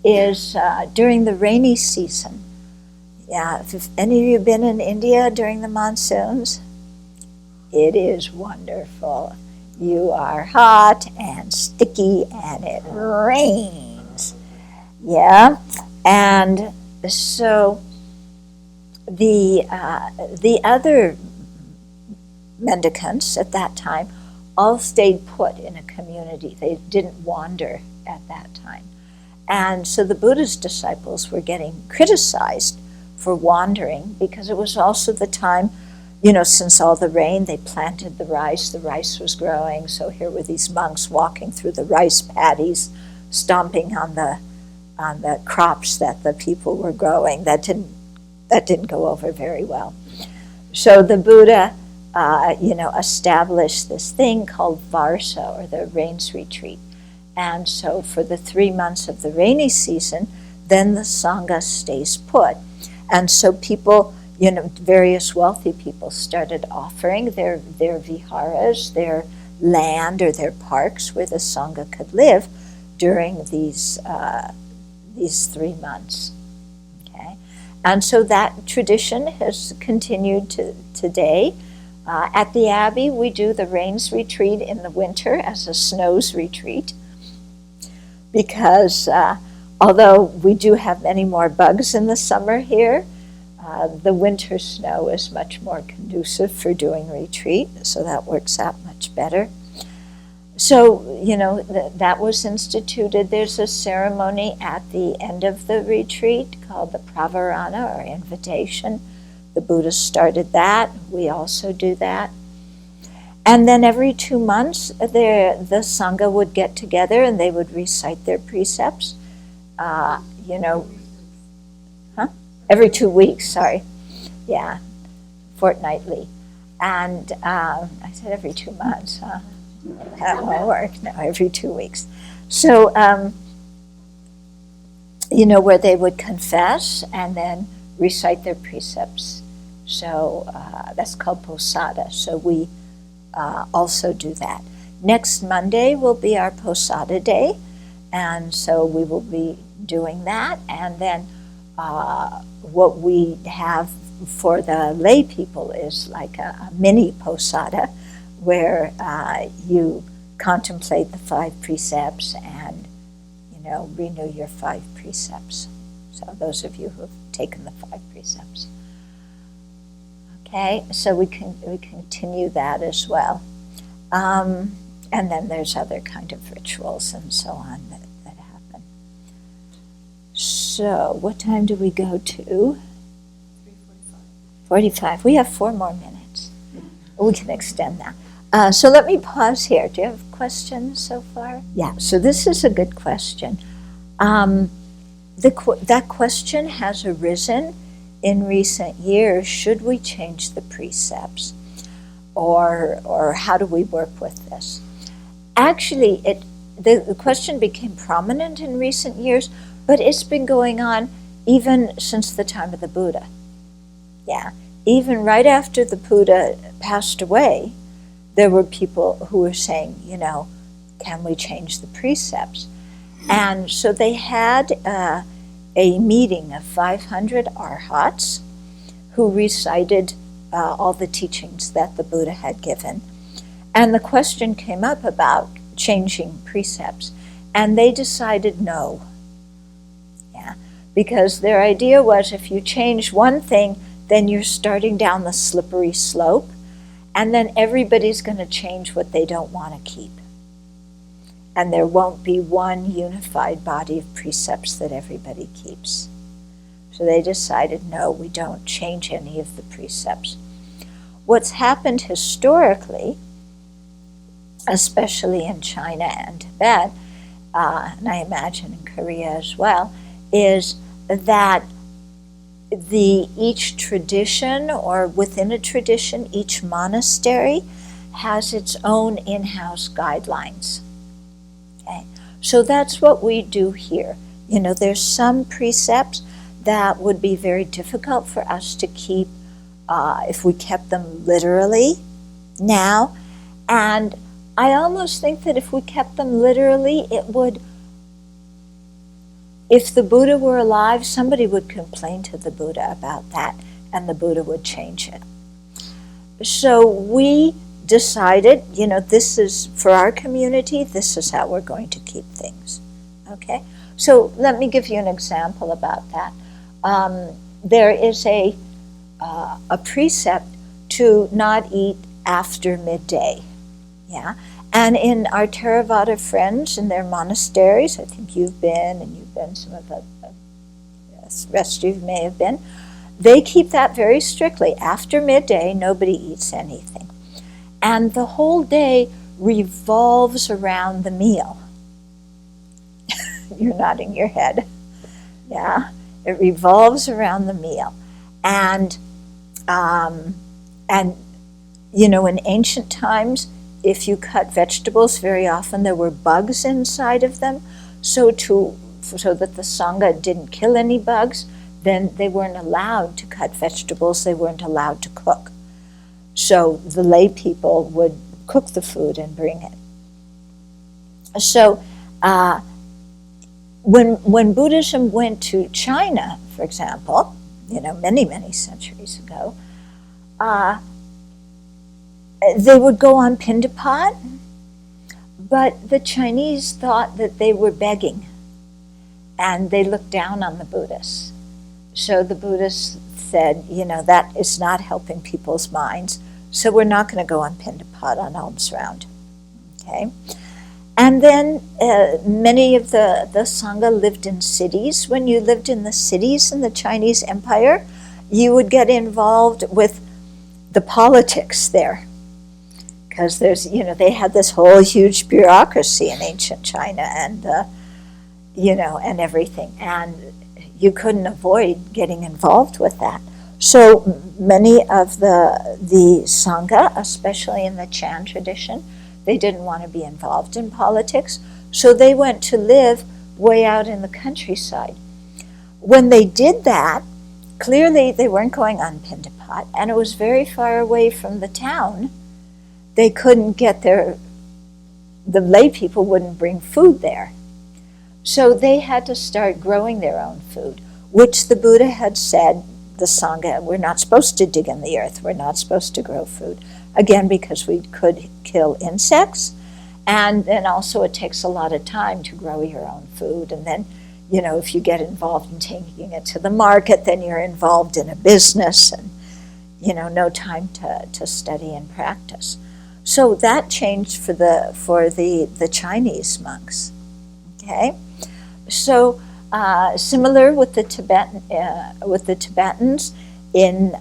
is during the rainy season. Yeah, if any of you have been in India during the monsoons, it is wonderful. You are hot and sticky and it rains. Yeah, and so the other mendicants at that time all stayed put in a community. They didn't wander at that time. And so the Buddha's disciples were getting criticized for wandering, because it was also the time, since all the rain, they planted the rice was growing, so here were these monks walking through the rice paddies, stomping on the crops that the people were growing. That didn't go over very well. So the Buddha, established this thing called Varsa, or the rains retreat. And so for the 3 months of the rainy season, then the Sangha stays put. And so people, various wealthy people started offering their viharas, their land or their parks where the Sangha could live during these 3 months. Okay? And so that tradition has continued to today. At the Abbey, we do the Rains Retreat in the winter as a Snows Retreat, because although we do have many more bugs in the summer here, the winter snow is much more conducive for doing retreat, so that works out much better. So, that was instituted. There's a ceremony at the end of the retreat called the Pravarana, or invitation. The Buddha started that. We also do that. And then every 2 months, the Sangha would get together and they would recite their precepts. Every 2 weeks, sorry. Yeah, fortnightly. And I said every 2 months, huh? That won't work. No, every 2 weeks. So, where they would confess and then recite their precepts. So that's called posada. So we also do that. Next Monday will be our posada day, and so we will be doing that. And then what we have for the lay people is like a mini posada, where you contemplate the 5 precepts and, renew your 5 precepts. So those of you who have taken the 5 precepts. Okay, so we continue that as well. And then there's other kind of rituals and so on that happen. So what time do we go to? 3:45. 45. We have 4 more minutes. We can extend that. So let me pause here. Do you have questions so far? Yeah, so this is a good question. That question has arisen in recent years. Should we change the precepts? Or how do we work with this? Actually, the question became prominent in recent years, but it's been going on even since the time of the Buddha. Yeah, even right after the Buddha passed away, there were people who were saying, can we change the precepts? And so they had a meeting of 500 arhats who recited all the teachings that the Buddha had given. And the question came up about changing precepts. And they decided no. Yeah, because their idea was if you change one thing, then you're starting down the slippery slope. And then everybody's going to change what they don't want to keep. And there won't be one unified body of precepts that everybody keeps. So they decided, no, we don't change any of the precepts. What's happened historically, especially in China and Tibet, and I imagine in Korea as well, is that each tradition, or within a tradition, each monastery has its own in-house guidelines. Okay, so that's what we do here. There's some precepts that would be very difficult for us to keep if we kept them literally now. And I almost think that if we kept them literally, if the Buddha were alive, somebody would complain to the Buddha about that, and the Buddha would change it. So we decided, this is, for our community, this is how we're going to keep things. Okay? So let me give you an example about that. There is a precept to not eat after midday. Yeah? And in our Theravada friends in their monasteries, I think you've been, and you've been, some of the rest of you may have been, they keep that very strictly. After midday, nobody eats anything. And the whole day revolves around the meal. You're nodding your head. Yeah, it revolves around the meal. And in ancient times, if you cut vegetables, very often there were bugs inside of them. So to so that the Sangha didn't kill any bugs, then they weren't allowed to cut vegetables, they weren't allowed to cook. So the lay people would cook the food and bring it. So when Buddhism went to China, for example, many, many centuries ago, they would go on Pindapat, but the Chinese thought that they were begging, and they looked down on the Buddhists. So the Buddhists said, that is not helping people's minds, so we're not going to go on Pindapat, on alms round. Okay? And then many of the Sangha lived in cities. When you lived in the cities in the Chinese Empire, you would get involved with the politics there. Because they had this whole huge bureaucracy in ancient China and, and everything. And you couldn't avoid getting involved with that. So many of the Sangha, especially in the Chan tradition, they didn't want to be involved in politics, so they went to live way out in the countryside. When they did that, clearly they weren't going on Pindapat, and it was very far away from the town. They couldn't get the lay people wouldn't bring food there. So they had to start growing their own food, which the Buddha had said, the Sangha, we're not supposed to dig in the earth, we're not supposed to grow food. Again, because we could kill insects, and then also it takes a lot of time to grow your own food. And then, if you get involved in taking it to the market, then you're involved in a business and, no time to study and practice. So that changed for the Chinese monks. Okay, so similar with the Tibetans in.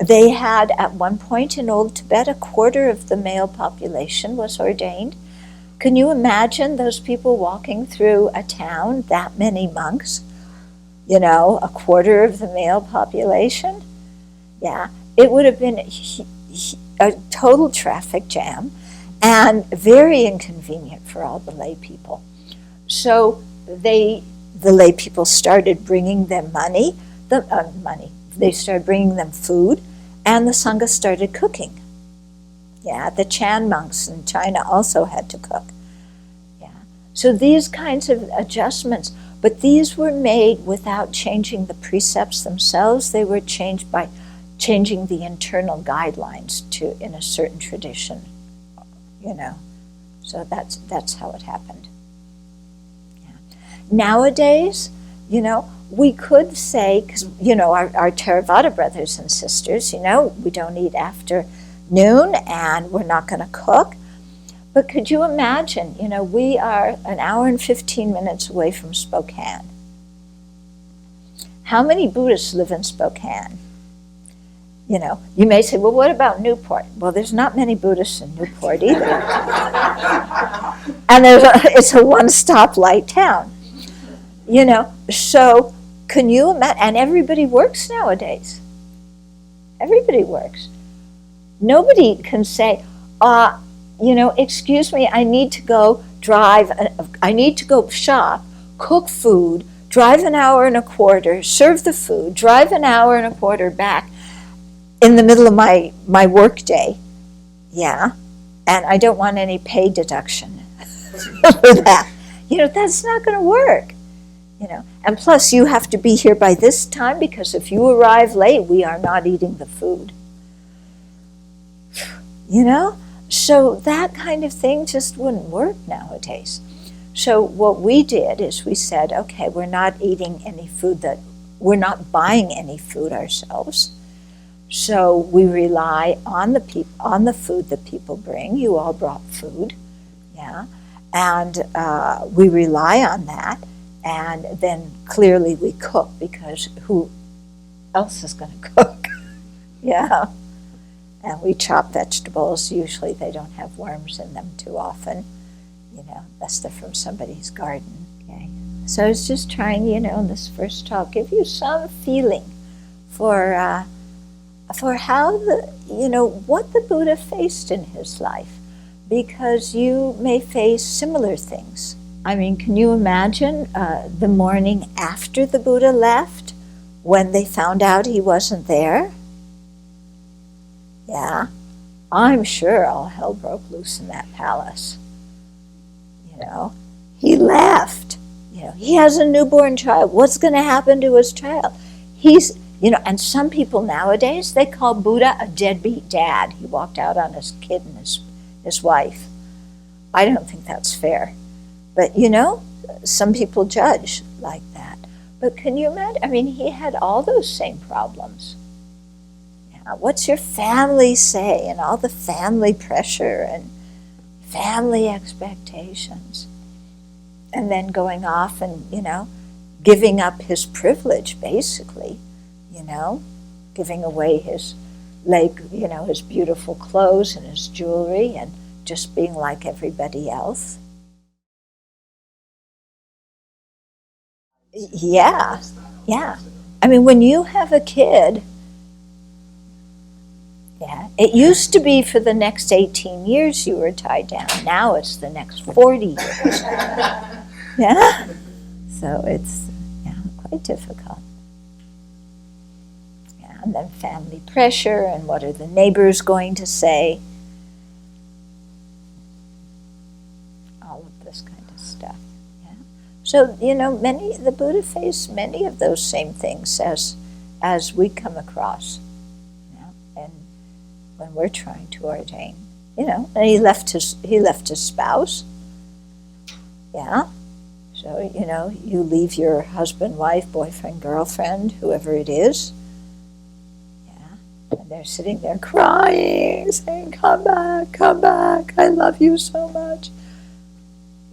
They had, at one point in Old Tibet, a quarter of the male population was ordained. Can you imagine those people walking through a town, that many monks? A quarter of the male population? Yeah, it would have been a total traffic jam and very inconvenient for all the lay people. So the lay people started bringing them money. They started bringing them food. And the Sangha started cooking. Yeah, the Chan monks in China also had to cook. Yeah, so these kinds of adjustments, but these were made without changing the precepts themselves. They were changed by changing the internal guidelines in a certain tradition. So that's how it happened. Yeah. Nowadays, we could say, because, our Theravada brothers and sisters, we don't eat after noon and we're not going to cook. But could you imagine, we are an hour and 15 minutes away from Spokane. How many Buddhists live in Spokane? You may say, well, what about Newport? Well, there's not many Buddhists in Newport either. And it's a one-stop light town. So can you imagine? And everybody works nowadays. Everybody works. Nobody can say, excuse me, I need to go I need to go shop, cook food, drive an hour and a quarter, serve the food, drive an hour and a quarter back in the middle of my work day. Yeah. And I don't want any pay deduction for that. That's not going to work. And plus you have to be here by this time, because if you arrive late, we are not eating the food. So that kind of thing just wouldn't work nowadays. So what we did is we said, okay, we're not eating any food we're not buying any food ourselves. So we rely on the food that people bring. You all brought food, yeah, and we rely on that. And then clearly we cook, because who else is going to cook? Yeah. And we chop vegetables. Usually they don't have worms in them too often, unless they're from somebody's garden. Okay. So I was just trying, in this first talk, give you some feeling for how what the Buddha faced in his life, because you may face similar things. I mean, can you imagine the morning after the Buddha left, when they found out he wasn't there? Yeah, I'm sure all hell broke loose in that palace. You know, he left. You know, he has a newborn child. What's going to happen to his child? He's, you know, and some people nowadays, they call Buddha a deadbeat dad. He walked out on his kid and his wife. I don't think that's fair. But, you know, some people judge like that. But can you imagine? I mean, he had all those same problems. Yeah, what's your family say? And all the family pressure and family expectations. And then going off and, you know, giving up his privilege, basically, you know, giving away his you know, his beautiful clothes and his jewelry and just being like everybody else. Yeah, yeah. I mean, when you have a kid, yeah, it used to be for the next 18 years you were tied down. Now it's the next 40 years. Yeah? So it's, yeah, quite difficult. Yeah, and then family pressure and what are the neighbors going to say? All of this kind of stuff. Yeah. So, you know, the Buddha faced many of those same things as we come across. You know, and when we're trying to ordain. You know, and he left his spouse. Yeah. So, you know, you leave your husband, wife, boyfriend, girlfriend, whoever it is. Yeah. And they're sitting there crying, saying, come back, I love you so much.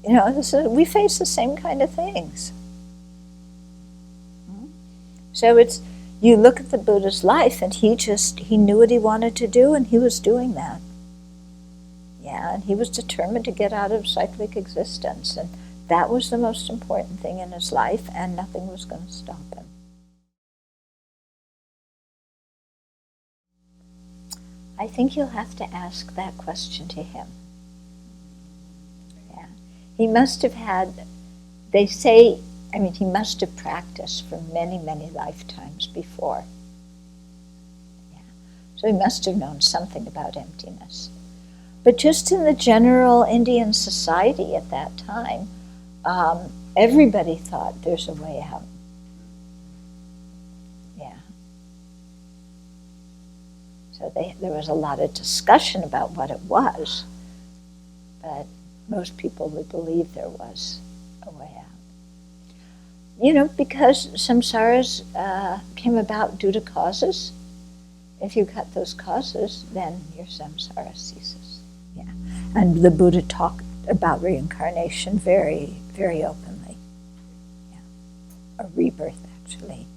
You know, we face the same kind of things. So you look at the Buddha's life and he knew what he wanted to do and he was doing that. Yeah, and he was determined to get out of cyclic existence, and that was the most important thing in his life, and nothing was going to stop him. I think you'll have to ask that question to him. Yeah. He must have they say, I mean, he must have practiced for many, many lifetimes before. Yeah. So he must have known something about emptiness. But just in the general Indian society at that time, everybody thought there's a way out. Yeah. So there was a lot of discussion about what it was, but most people would believe there was a way out. You know, because samsaras came about due to causes. If you cut those causes, then your samsara ceases. Yeah. And the Buddha talked about reincarnation very, very openly. Yeah. Or rebirth, actually.